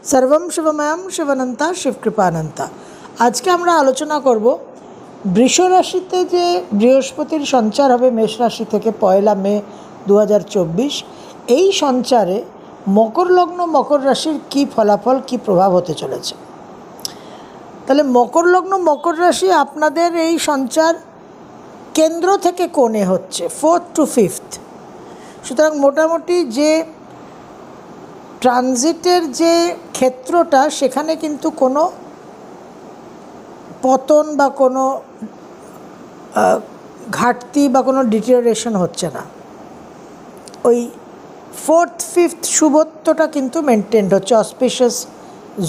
सर्वं शिवमयं शिवनंता शिवकृपानंता। आज के আমরা আলোচনা করব বৃষ রাশিতে যে বৃহস্পতির সঞ্চার হবে মেষ রাশি থেকে 1 মে 2024, এই সঞ্চারে মকর লগ্ন মকর রাশির কি ফলাফল কি প্রভাব হতে চলেছে। তাহলে মকর লগ্ন মকর রাশি আপনাদের এই সঞ্চার কেন্দ্র থেকে কোণে হচ্ছে 4th to 5th। সুতরাং মোটামুটি যে ট্রানজিটের যে ক্ষেত্রটা সেখানে কিন্তু কোনো পতন বা কোনো ঘাটতি বা কোনো ডিটেরিওরেশন হচ্ছে না। ওই 4th 5th শুভত্বটা কিন্তু মেনটেন্ড হচ্ছে, অসপিশিয়াস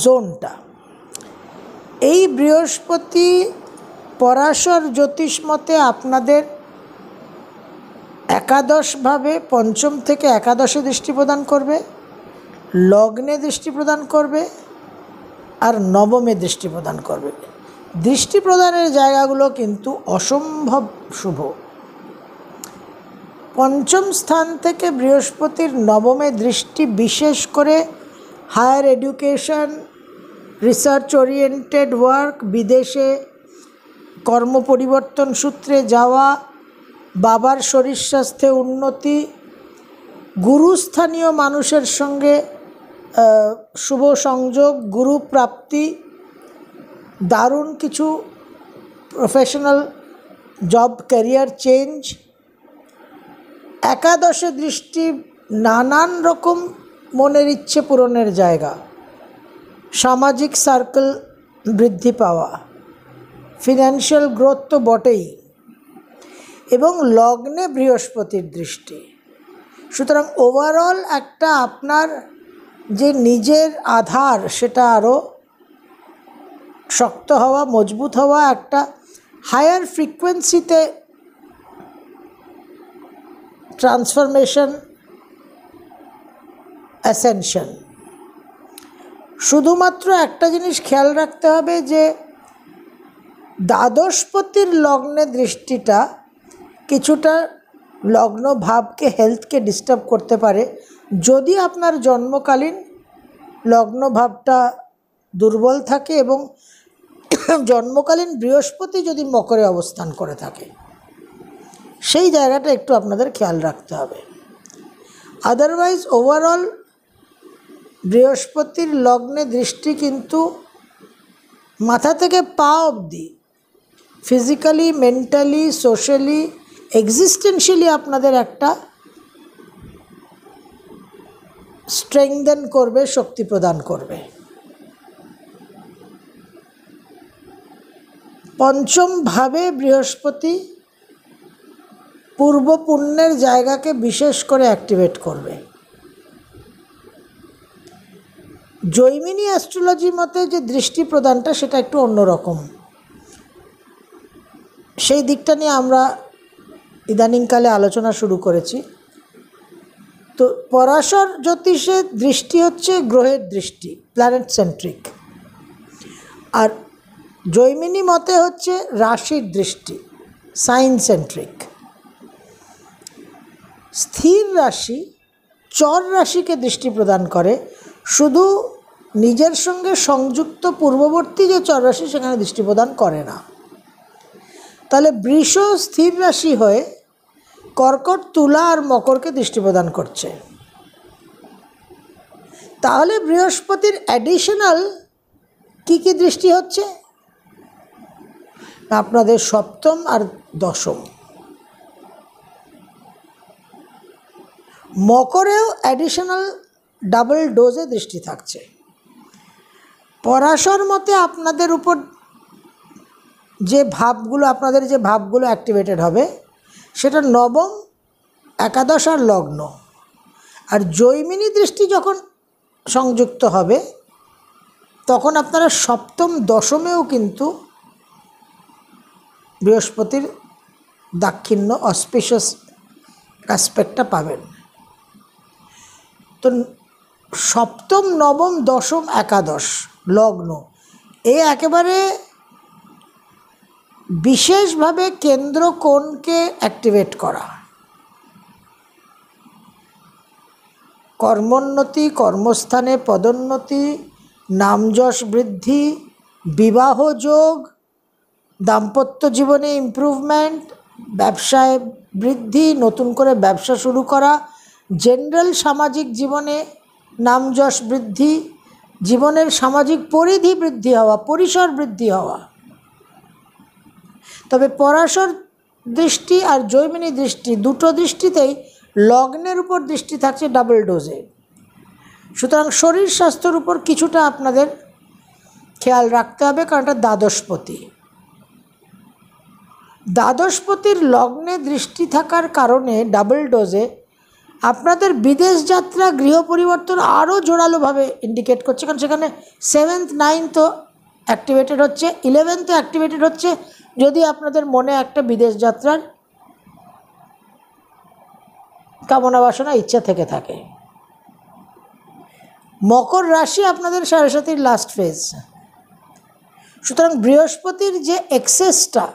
জোনটা। এই বৃহস্পতি পরাশর জ্যোতিষ মতে আপনাদের একাদশভাবে পঞ্চম থেকে একাদশে দৃষ্টি প্রদান করবে, লগ্নে দৃষ্টি প্রদান করবে আর নবমে দৃষ্টি প্রদান করবে। দৃষ্টি প্রদানের জায়গাগুলো কিন্তু অসম্ভব শুভ। পঞ্চম স্থান থেকে বৃহস্পতির নবমে দৃষ্টি বিশেষ করে higher education, research oriented work, বিদেশে কর্ম পরিবর্তন সূত্রে যাওয়া, বাবার শরীর স্বাস্থ্যে উন্নতি, গুরুস্থানীয় মানুষের সঙ্গে শুভ সংযোগ, গুরু প্রাপ্তি, দারুণ কিছু প্রফেশনাল জব ক্যারিয়ার চেঞ্জ। একাদশে দৃষ্টি নানান রকম মনের ইচ্ছে পূরণের জায়গা, সামাজিক সার্কেল বৃদ্ধি পাওয়া, ফিনান্সিয়াল গ্রোথ তো বটেই, এবং লগ্নে বৃহস্পতির দৃষ্টি। সুতরাং ওভারঅল একটা আপনার যে নিজের আধার সেটা আরও শক্ত হওয়া, মজবুত হওয়া, একটা হায়ার ফ্রিকোয়েন্সিতে ট্রান্সফরমেশন, অ্যাসেনশন। শুধুমাত্র একটা জিনিস খেয়াল রাখতে হবে যে দ্বাদশপতির লগ্নে দৃষ্টিটা কিছুটা লগ্ন ভাবকে, হেলথকে ডিস্টার্ব করতে পারে যদি আপনার জন্মকালীন লগ্ন ভাবটা দুর্বল থাকে এবং জন্মকালীন বৃহস্পতি যদি মকরে অবস্থান করে থাকে, সেই জায়গাটা একটু আপনাদের খেয়াল রাখতে হবে। আদারওয়াইজ ওভারঅল বৃহস্পতির লগ্নে দৃষ্টি কিন্তু মাথা থেকে পা অবধি ফিজিক্যালি, মেন্টালি, সোশ্যালি, এক্সিস্টেন্সিয়ালি আপনাদের একটা স্ট্রেংথেন করবে, শক্তি প্রদান করবে। পঞ্চম ভাবে বৃহস্পতি পূর্ব পুণ্যের জায়গাকে বিশেষ করে অ্যাক্টিভেট করবে। জৈমিনী অ্যাস্ট্রোলজি মতে যে দৃষ্টি প্রদানটা সেটা একটু অন্যরকম, সেই দিকটা নিয়ে আমরা ইদানিংকালে আলোচনা শুরু করেছি। তো পরাশর জ্যোতিষে দৃষ্টি হচ্ছে গ্রহের দৃষ্টি, প্ল্যানেট সেন্ট্রিক, আর জৈমিনী মতে হচ্ছে রাশির দৃষ্টি, সাইন সেন্ট্রিক। স্থির রাশি চর রাশিকে দৃষ্টি প্রদান করে, শুধু নিজের সঙ্গে সংযুক্ত পূর্ববর্তী যে চর রাশি সেখানে দৃষ্টি প্রদান করে না। তাহলে বৃষ স্থির রাশি হয়ে কর্কট, তুলা আর মকরকে দৃষ্টি প্রদান করছে। তাহলে বৃহস্পতির অ্যাডিশনাল কি কি দৃষ্টি হচ্ছে? আপনাদের সপ্তম আর দশম। মকরেও অ্যাডিশনাল ডাবল ডোজে দৃষ্টি থাকছে। পরাশর মতে আপনাদের উপর যে ভাবগুলো, আপনাদের যে ভাবগুলো অ্যাক্টিভেটেড হবে সেটা নবম, একাদশ আর লগ্ন। আর জৈমিনী দৃষ্টি যখন সংযুক্ত হবে তখন আপনারা সপ্তম দশমেও কিন্তু বৃহস্পতির দাক্ষিণ্য অসপিশিয়াস অ্যাসপেক্টটা পাবেন। তো সপ্তম, নবম, দশম, একাদশ, লগ্ন এ একেবারে বিশেষভাবে কেন্দ্র কোণকে অ্যাক্টিভেট করা। কর্মোন্নতি, কর্মস্থানে পদোন্নতি, নামযশ বৃদ্ধি, বিবাহ যোগ, দাম্পত্য জীবনে ইমপ্রুভমেন্ট, ব্যবসায় বৃদ্ধি, নতুন করে ব্যবসা শুরু করা, জেনারেল সামাজিক জীবনে নামযশ বৃদ্ধি, জীবনের সামাজিক পরিধি বৃদ্ধি হওয়া, পরিসর বৃদ্ধি হওয়া। তবে পরাশর দৃষ্টি আর জৈমিনী দৃষ্টি দুটো দৃষ্টিতেই লগ্নের উপর দৃষ্টি থাকছে ডাবল ডোজে। সুতরাং শরীর স্বাস্থ্যের উপর কিছুটা আপনাদের খেয়াল রাখতে হবে, কারণ এটা দ্বাদশপতি। দ্বাদশপতির লগ্নে দৃষ্টি থাকার কারণে ডাবল ডোজে আপনাদের বিদেশ যাত্রা, গৃহ পরিবর্তন আরও জোরালোভাবে ইন্ডিকেট করছে, কারণ সেখানে 7th 9th অ্যাক্টিভেটেড হচ্ছে, 11th অ্যাক্টিভেটেড হচ্ছে। যদি আপনাদের মনে একটা বিদেশ যাত্রার কামনা বাসনা ইচ্ছা থেকে থাকে। মকর রাশি আপনাদের সাড়ে সাতির লাস্ট ফেজ। সুতরাং বৃহস্পতির যে এক্সেসটা,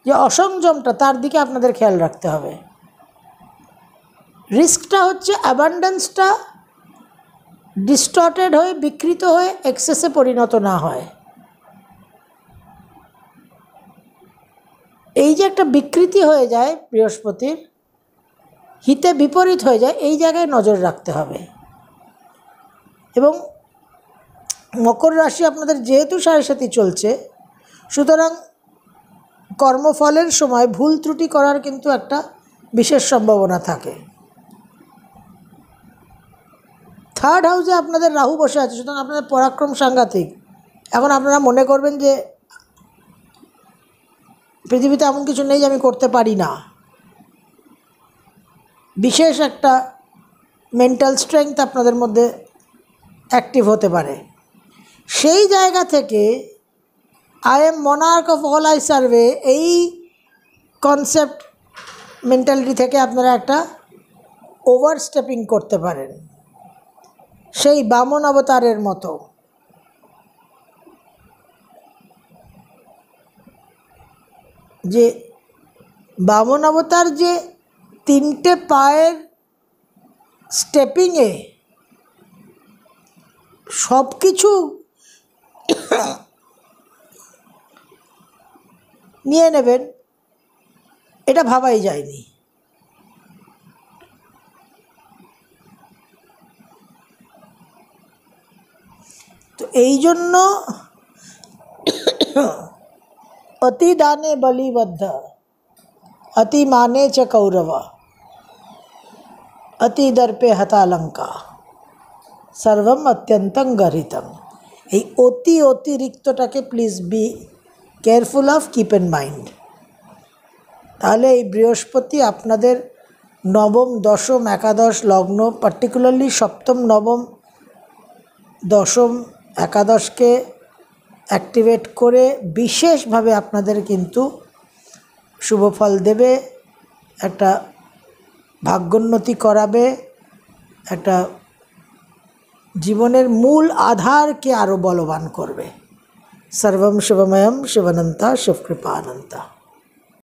যে অসংযমটা, তার দিকে আপনাদের খেয়াল রাখতে হবে। রিস্কটা হচ্ছে অ্যাবান্ডেন্সটা ডিস্টর্টেড হয়ে, বিকৃত হয়ে এক্সেসে পরিণত না হয়। এই যে একটা বিকৃতি হয়ে যায় বৃহস্পতির, হিতে বিপরীত হয়ে যায়, এই জায়গায় নজর রাখতে হবে। এবং মকর রাশি আপনাদের যেহেতু সাড়ে সাতি চলছে, সুতরাং কর্মফলের সময় ভুল ত্রুটি করার কিন্তু একটা বিশেষ সম্ভাবনা থাকে। 3rd হাউসে আপনাদের রাহু বসে আছে, সুতরাং আপনাদের পরাক্রম সাংঘাতিক। এখন আপনারা মনে করবেন যে পৃথিবীতে এমন কিছু নেই যে আমি করতে পারি না। বিশেষ একটা মেন্টাল স্ট্রেংথ আপনাদের মধ্যে অ্যাক্টিভ হতে পারে। সেই জায়গা থেকে I am monarch of all I survey, এই কনসেপ্ট মেন্টালিটি থেকে আপনারা একটা ওভারস্টেপিং করতে পারেন, সেই বামন অবতারের মতো। যে বামন অবতার যে 3টে পায়ের স্টেপিংয়ে সব কিছু নিয়ে নেবেন, এটা ভাবাই যায়নি। তো এই জন্য অতি দানে বলিবদ্ধ, অতি মানে চ কৌরব, অতি দর্পে হতালঙ্কা, সর্বম অত্যন্তং গরিতম। এই অতিরিক্তটাকে please be careful of, keep in mind. তাহলে এই বৃহস্পতি আপনাদের নবম, দশম, একাদশ লগ্ন, পার্টিকুলারলি সপ্তম, নবম, দশম, একাদশকে অ্যাক্টিভেট করে বিশেষভাবে আপনাদের কিন্তু শুভ ফল দেবে, একটা ভাগ্যোন্নতি করাবে, একটা জীবনের মূল আধারকে আরও বলবান করবে। সর্বম শিবময়ম শিবানন্তা শিবকৃপানন্তা।